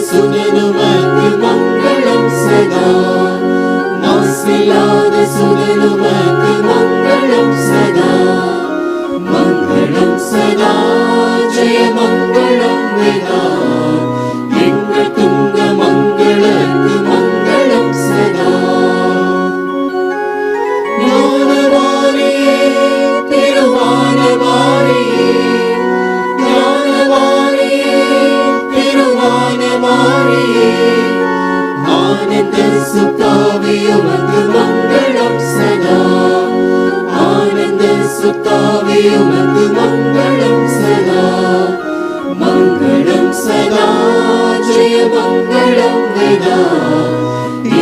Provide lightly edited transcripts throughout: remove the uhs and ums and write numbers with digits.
சுடனுமக்கு மங்களம் சதா, மாசில்லாத சுடனுமக்கு மங்களம் சதா, மங்களம் சதா, ஜெய மங்களம் வேதா, எங்கள் துங்க மங்களக்கு மங்களம் சதா. ஞானவாரியே திருவானவாரியே, ஆனந்த சுத்தாவே உமக்கு மங்களம் சதா, ஆனந்த சுத்தாவே உமக்கு மங்களம் சதா, மங்களம் சதா, ஜெய மங்களம் வேதா,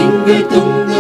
எங்கள் துங்க